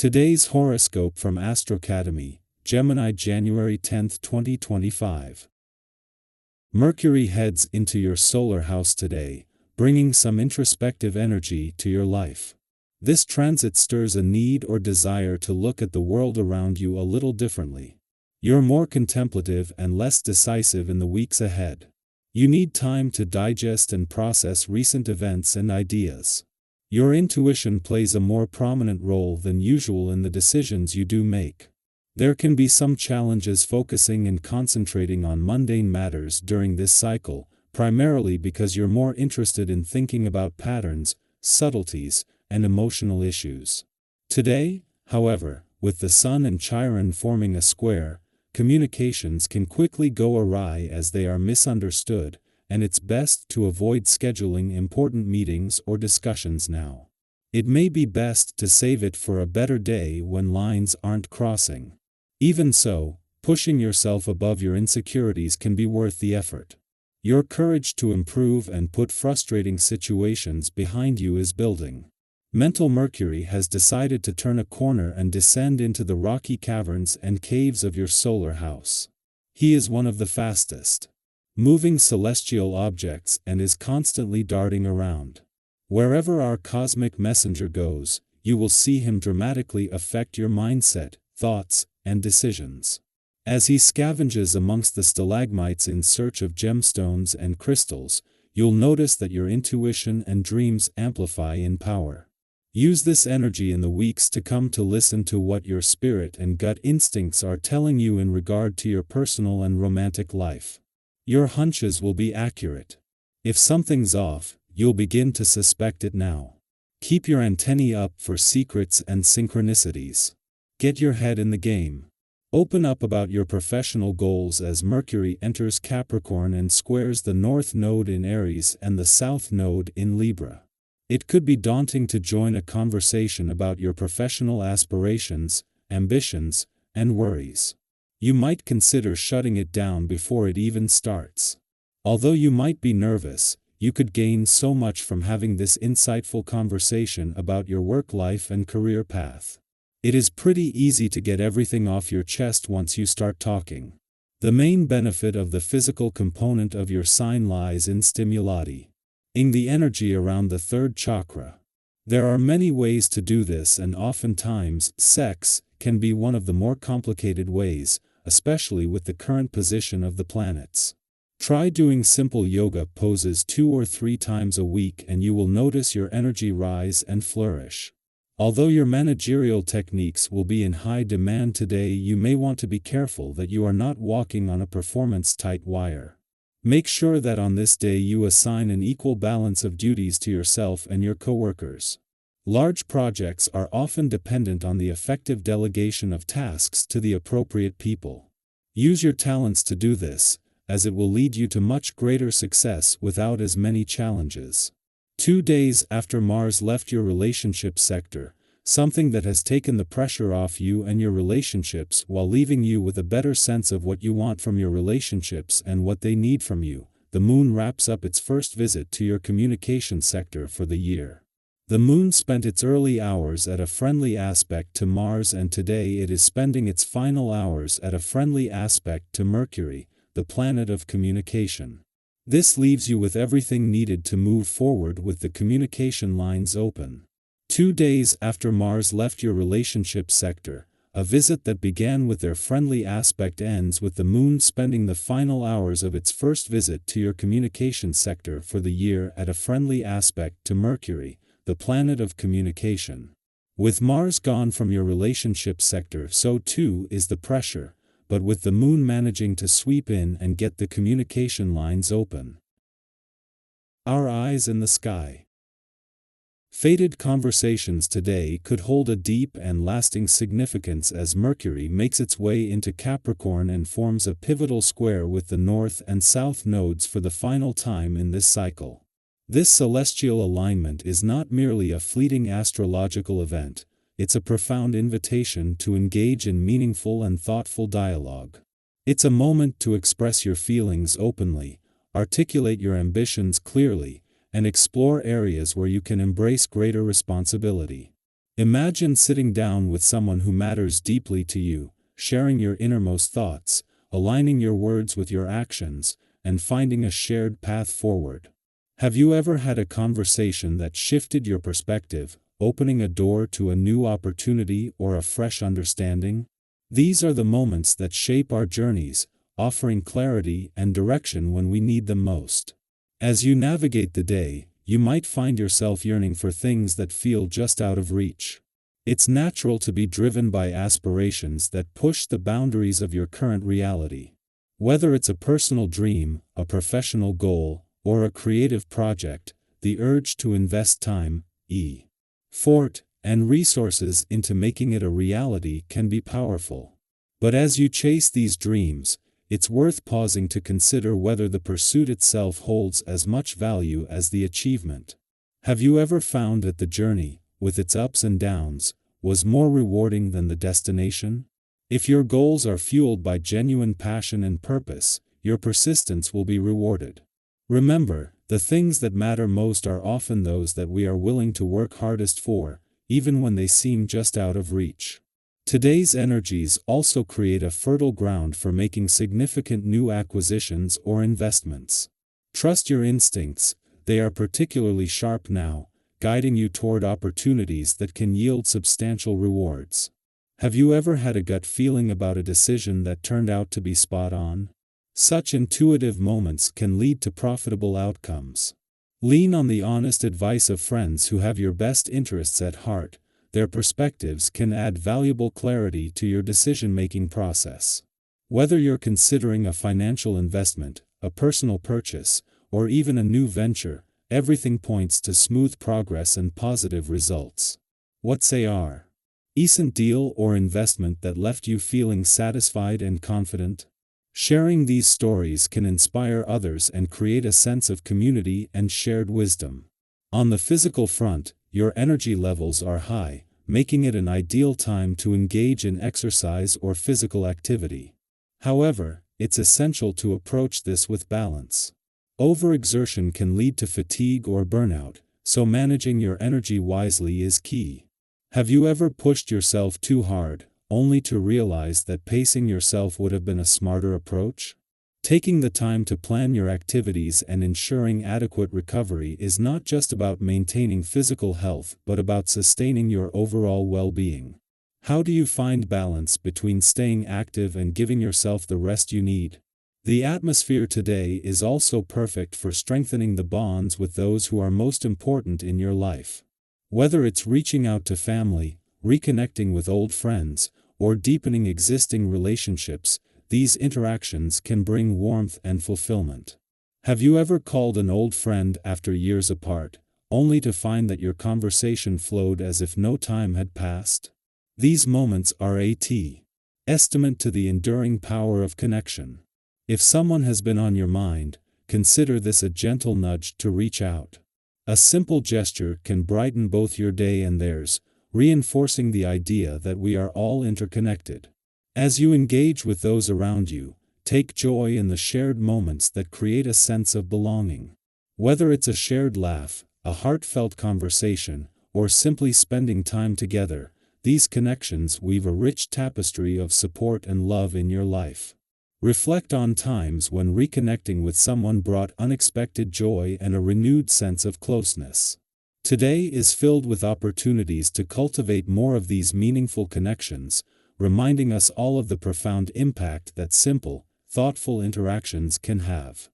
Today's horoscope from AstroCademy, Gemini, January 10, 2025. Mercury heads into your solar house today, bringing some introspective energy to your life. This transit stirs a need or desire to look at the world around you a little differently. You're more contemplative and less decisive in the weeks ahead. You need time to digest and process recent events and ideas. Your intuition plays a more prominent role than usual in the decisions you do make. There can be some challenges focusing and concentrating on mundane matters during this cycle, primarily because you're more interested in thinking about patterns, subtleties, and emotional issues. Today, however, with the Sun and Chiron forming a square, communications can quickly go awry as they are misunderstood, and it's best to avoid scheduling important meetings or discussions now. It may be best to save it for a better day when lines aren't crossing. Even so, pushing yourself above your insecurities can be worth the effort. Your courage to improve and put frustrating situations behind you is building. Mental Mercury has decided to turn a corner and descend into the rocky caverns and caves of your solar house. He is one of the fastest moving celestial objects and is constantly darting around. Wherever our cosmic messenger goes, you will see him dramatically affect your mindset, thoughts, and decisions. As he scavenges amongst the stalagmites in search of gemstones and crystals, you'll notice that your intuition and dreams amplify in power. Use this energy in the weeks to come to listen to what your spirit and gut instincts are telling you in regard to your personal and romantic life. Your hunches will be accurate. If something's off, you'll begin to suspect it now. Keep your antennae up for secrets and synchronicities. Get your head in the game. Open up about your professional goals as Mercury enters Capricorn and squares the North Node in Aries and the South Node in Libra. It could be daunting to join a conversation about your professional aspirations, ambitions, and worries. You might consider shutting it down before it even starts. Although you might be nervous, you could gain so much from having this insightful conversation about your work life and career path. It is pretty easy to get everything off your chest once you start talking. The main benefit of the physical component of your sign lies in stimulating the energy around the third chakra. There are many ways to do this, and oftentimes, sex can be one of the more complicated ways, especially with the current position of the planets. Try doing simple yoga poses 2 or 3 times a week and you will notice your energy rise and flourish. Although your managerial techniques will be in high demand today, you may want to be careful that you are not walking on a performance-tight wire. Make sure that on this day you assign an equal balance of duties to yourself and your coworkers. Large projects are often dependent on the effective delegation of tasks to the appropriate people. Use your talents to do this, as it will lead you to much greater success without as many challenges. 2 days after Mars left your relationship sector, something that has taken the pressure off you and your relationships while leaving you with a better sense of what you want from your relationships and what they need from you, the Moon wraps up its first visit to your communication sector for the year. The Moon spent its early hours at a friendly aspect to Mars, and today it is spending its final hours at a friendly aspect to Mercury, the planet of communication. This leaves you with everything needed to move forward with the communication lines open. 2 days after Mars left your relationship sector, a visit that began with their friendly aspect ends with the Moon spending the final hours of its first visit to your communication sector for the year at a friendly aspect to Mercury, the planet of communication. With Mars gone from your relationship sector, so too is the pressure, but with the Moon managing to sweep in and get the communication lines open. Our eyes in the sky. Fated conversations today could hold a deep and lasting significance as Mercury makes its way into Capricorn and forms a pivotal square with the North and South nodes for the final time in this cycle. This celestial alignment is not merely a fleeting astrological event, it's a profound invitation to engage in meaningful and thoughtful dialogue. It's a moment to express your feelings openly, articulate your ambitions clearly, and explore areas where you can embrace greater responsibility. Imagine sitting down with someone who matters deeply to you, sharing your innermost thoughts, aligning your words with your actions, and finding a shared path forward. Have you ever had a conversation that shifted your perspective, opening a door to a new opportunity or a fresh understanding? These are the moments that shape our journeys, offering clarity and direction when we need them most. As you navigate the day, you might find yourself yearning for things that feel just out of reach. It's natural to be driven by aspirations that push the boundaries of your current reality. Whether it's a personal dream, a professional goal, or a creative project, the urge to invest time, effort, and resources into making it a reality can be powerful. But as you chase these dreams, it's worth pausing to consider whether the pursuit itself holds as much value as the achievement. Have you ever found that the journey, with its ups and downs, was more rewarding than the destination? If your goals are fueled by genuine passion and purpose, your persistence will be rewarded. Remember, the things that matter most are often those that we are willing to work hardest for, even when they seem just out of reach. Today's energies also create a fertile ground for making significant new acquisitions or investments. Trust your instincts, they are particularly sharp now, guiding you toward opportunities that can yield substantial rewards. Have you ever had a gut feeling about a decision that turned out to be spot on? Such intuitive moments can lead to profitable outcomes. Lean on the honest advice of friends who have your best interests at heart. Their perspectives can add valuable clarity to your decision-making process. Whether you're considering a financial investment, a personal purchase, or even a new venture, everything points to smooth progress and positive results. What say our recent deal or investment that left you feeling satisfied and confident? Sharing these stories can inspire others and create a sense of community and shared wisdom. On the physical front, your energy levels are high, making it an ideal time to engage in exercise or physical activity. However, it's essential to approach this with balance. Overexertion can lead to fatigue or burnout, so managing your energy wisely is key. Have you ever pushed yourself too hard, only to realize that pacing yourself would have been a smarter approach? Taking the time to plan your activities and ensuring adequate recovery is not just about maintaining physical health but about sustaining your overall well-being. How do you find balance between staying active and giving yourself the rest you need? The atmosphere today is also perfect for strengthening the bonds with those who are most important in your life. Whether it's reaching out to family, reconnecting with old friends, or deepening existing relationships, these interactions can bring warmth and fulfillment. Have you ever called an old friend after years apart, only to find that your conversation flowed as if no time had passed? These moments are a testament to the enduring power of connection. If someone has been on your mind, consider this a gentle nudge to reach out. A simple gesture can brighten both your day and theirs, reinforcing the idea that we are all interconnected. As you engage with those around you, take joy in the shared moments that create a sense of belonging. Whether it's a shared laugh, a heartfelt conversation, or simply spending time together, these connections weave a rich tapestry of support and love in your life. Reflect on times when reconnecting with someone brought unexpected joy and a renewed sense of closeness. Today is filled with opportunities to cultivate more of these meaningful connections, reminding us all of the profound impact that simple, thoughtful interactions can have.